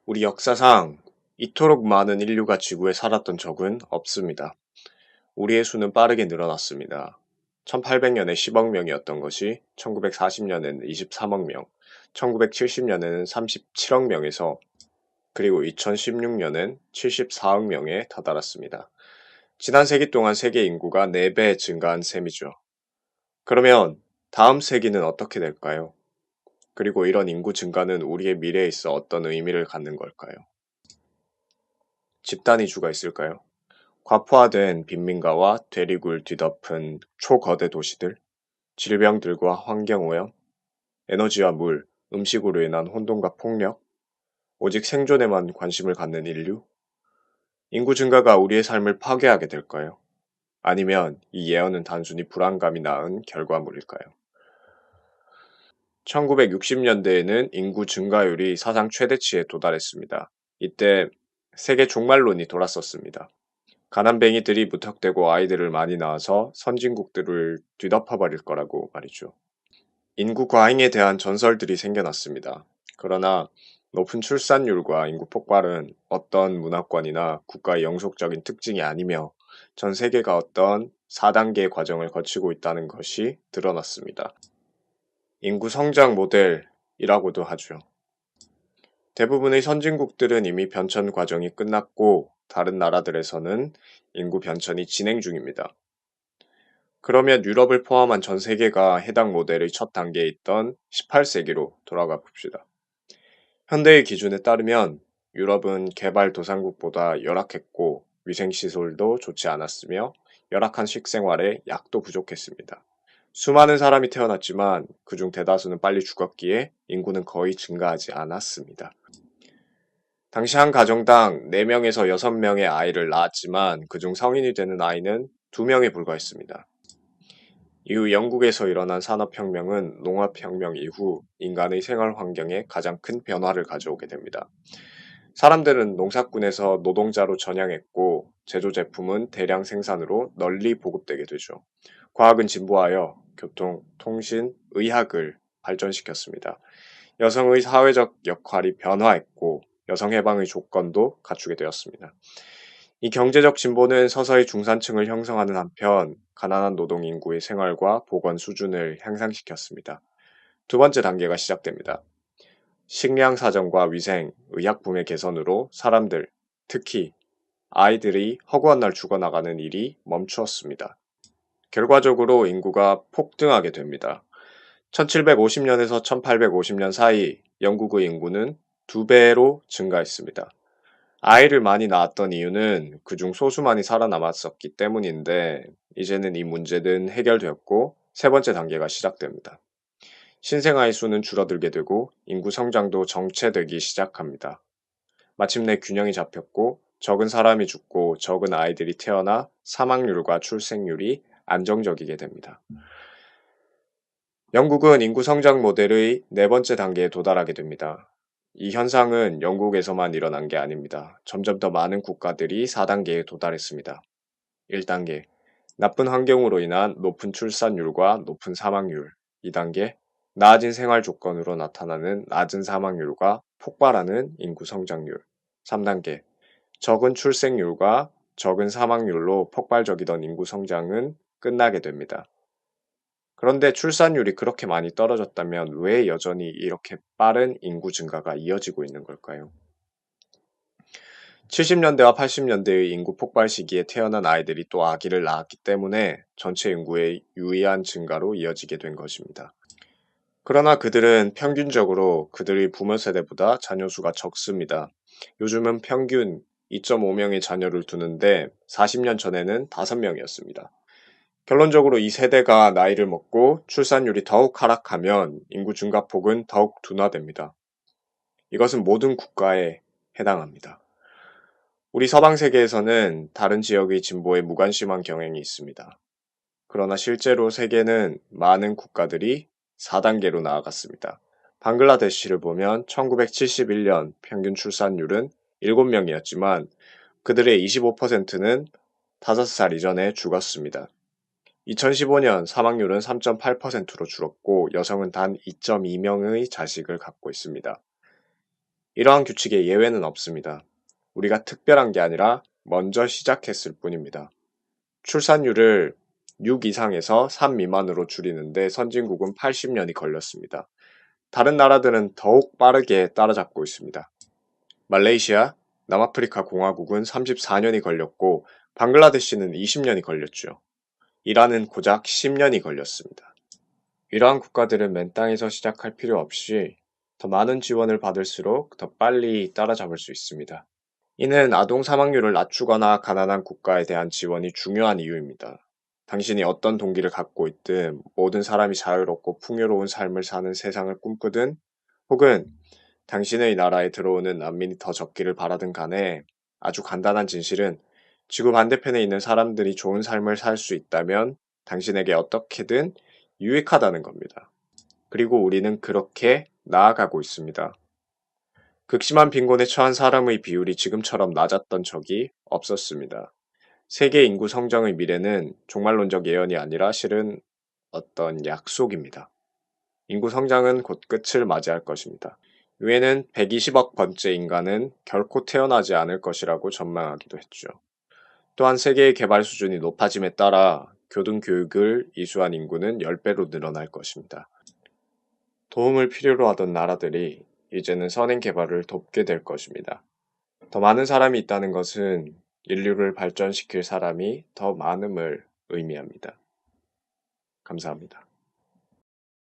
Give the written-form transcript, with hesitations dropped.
우리 역사상 이토록 많은 인류가 지구에 살았던 적은 없습니다. 우리의 수는 빠르게 늘어났습니다. 1800년에 10억 명이었던 것이 1940년에는 23억 명, 1970년에는 37억 명에서 그리고 2016년엔 74억 명에 다다랐습니다. 지난 세기 동안 세계 인구가 4배 증가한 셈이죠. 그러면 다음 세기는 어떻게 될까요? 그리고 이런 인구 증가는 우리의 미래에 있어 어떤 의미를 갖는 걸까요? 집단 이주가 있을까요? 과포화된 빈민가와 대리굴 뒤덮은 초거대 도시들, 질병들과 환경오염, 에너지와 물, 음식으로 인한 혼돈과 폭력, 오직 생존에만 관심을 갖는 인류? 인구 증가가 우리의 삶을 파괴하게 될까요? 아니면 이 예언은 단순히 불안감이 낳은 결과물일까요? 1960년대에는 인구 증가율이 사상 최대치에 도달했습니다. 이때 세계 종말론이 돌았었습니다. 가난뱅이들이 무턱대고 아이들을 많이 낳아서 선진국들을 뒤덮어버릴 거라고 말이죠. 인구 과잉에 대한 전설들이 생겨났습니다. 그러나 높은 출산율과 인구 폭발은 어떤 문화권이나 국가의 영속적인 특징이 아니며 전 세계가 어떤 4단계의 과정을 거치고 있다는 것이 드러났습니다. 인구 성장 모델이라고도 하죠. 대부분의 선진국들은 이미 변천 과정이 끝났고 다른 나라들에서는 인구 변천이 진행 중입니다. 그러면 유럽을 포함한 전 세계가 해당 모델의 첫 단계에 있던 18세기로 돌아가 봅시다. 현대의 기준에 따르면 유럽은 개발도상국보다 열악했고 위생시설도 좋지 않았으며 열악한 식생활에 약도 부족했습니다. 수많은 사람이 태어났지만 그중 대다수는 빨리 죽었기에 인구는 거의 증가하지 않았습니다. 당시 한 가정당 4명에서 6명의 아이를 낳았지만 그중 성인이 되는 아이는 2명에 불과했습니다. 이후 영국에서 일어난 산업혁명은 농업혁명 이후 인간의 생활 환경에 가장 큰 변화를 가져오게 됩니다. 사람들은 농사꾼에서 노동자로 전향했고 제조 제품은 대량 생산으로 널리 보급되게 되죠. 과학은 진보하여 교통, 통신, 의학을 발전시켰습니다. 여성의 사회적 역할이 변화했고 여성 해방의 조건도 갖추게 되었습니다. 이 경제적 진보는 서서히 중산층을 형성하는 한편 가난한 노동 인구의 생활과 보건 수준을 향상시켰습니다. 두 번째 단계가 시작됩니다. 식량 사정과 위생, 의약품의 개선으로 사람들, 특히 아이들이 허구한 날 죽어나가는 일이 멈추었습니다. 결과적으로 인구가 폭등하게 됩니다. 1750년에서 1850년 사이 영국의 인구는 2배로 증가했습니다. 아이를 많이 낳았던 이유는 그중 소수만이 살아남았었기 때문인데 이제는 이 문제는 해결되었고 세 번째 단계가 시작됩니다. 신생아의 수는 줄어들게 되고 인구 성장도 정체되기 시작합니다. 마침내 균형이 잡혔고 적은 사람이 죽고 적은 아이들이 태어나 사망률과 출생률이 안정적이게 됩니다. 영국은 인구 성장 모델의 네 번째 단계에 도달하게 됩니다. 이 현상은 영국에서만 일어난 게 아닙니다. 점점 더 많은 국가들이 4단계에 도달했습니다. 1단계, 나쁜 환경으로 인한 높은 출산율과 높은 사망률. 2단계, 나아진 생활 조건으로 나타나는 낮은 사망률과 폭발하는 인구 성장률. 3단계, 적은 출생률과 적은 사망률로 폭발적이던 인구 성장은 끝나게 됩니다. 그런데 출산율이 그렇게 많이 떨어졌다면 왜 여전히 이렇게 빠른 인구 증가가 이어지고 있는 걸까요? 70년대와 80년대의 인구 폭발 시기에 태어난 아이들이 또 아기를 낳았기 때문에 전체 인구의 유의한 증가로 이어지게 된 것입니다. 그러나 그들은 평균적으로 그들의 부모 세대보다 자녀 수가 적습니다. 요즘은 평균 2.5명의 자녀를 두는데 40년 전에는 5명이었습니다. 결론적으로 이 세대가 나이를 먹고 출산율이 더욱 하락하면 인구 증가폭은 더욱 둔화됩니다. 이것은 모든 국가에 해당합니다. 우리 서방 세계에서는 다른 지역의 진보에 무관심한 경향이 있습니다. 그러나 실제로 세계는 많은 국가들이 4단계로 나아갔습니다. 방글라데시를 보면 1971년 평균 출산율은 7명이었지만 그들의 25%는 5살 이전에 죽었습니다. 2015년 사망률은 3.8%로 줄었고 여성은 단 2.2명의 자식을 갖고 있습니다. 이러한 규칙에 예외는 없습니다. 우리가 특별한 게 아니라 먼저 시작했을 뿐입니다. 출산율을 6 이상에서 3 미만으로 줄이는데 선진국은 80년이 걸렸습니다. 다른 나라들은 더욱 빠르게 따라잡고 있습니다. 말레이시아, 남아프리카 공화국은 34년이 걸렸고 방글라데시는 20년이 걸렸죠. 이란은 고작 10년이 걸렸습니다. 이러한 국가들은 맨 땅에서 시작할 필요 없이 더 많은 지원을 받을수록 더 빨리 따라잡을 수 있습니다. 이는 아동 사망률을 낮추거나 가난한 국가에 대한 지원이 중요한 이유입니다. 당신이 어떤 동기를 갖고 있든 모든 사람이 자유롭고 풍요로운 삶을 사는 세상을 꿈꾸든 혹은 당신의 나라에 들어오는 난민이 더 적기를 바라든 간에 아주 간단한 진실은 지구 반대편에 있는 사람들이 좋은 삶을 살 수 있다면 당신에게 어떻게든 유익하다는 겁니다. 그리고 우리는 그렇게 나아가고 있습니다. 극심한 빈곤에 처한 사람의 비율이 지금처럼 낮았던 적이 없었습니다. 세계 인구 성장의 미래는 종말론적 예언이 아니라 실은 어떤 약속입니다. 인구 성장은 곧 끝을 맞이할 것입니다. 유엔은 120억 번째 인간은 결코 태어나지 않을 것이라고 전망하기도 했죠. 또한 세계의 개발 수준이 높아짐에 따라 교등교육을 이수한 인구는 10배로 늘어날 것입니다. 도움을 필요로 하던 나라들이 이제는 선행 개발을 돕게 될 것입니다. 더 많은 사람이 있다는 것은 인류를 발전시킬 사람이 더 많음을 의미합니다. 감사합니다.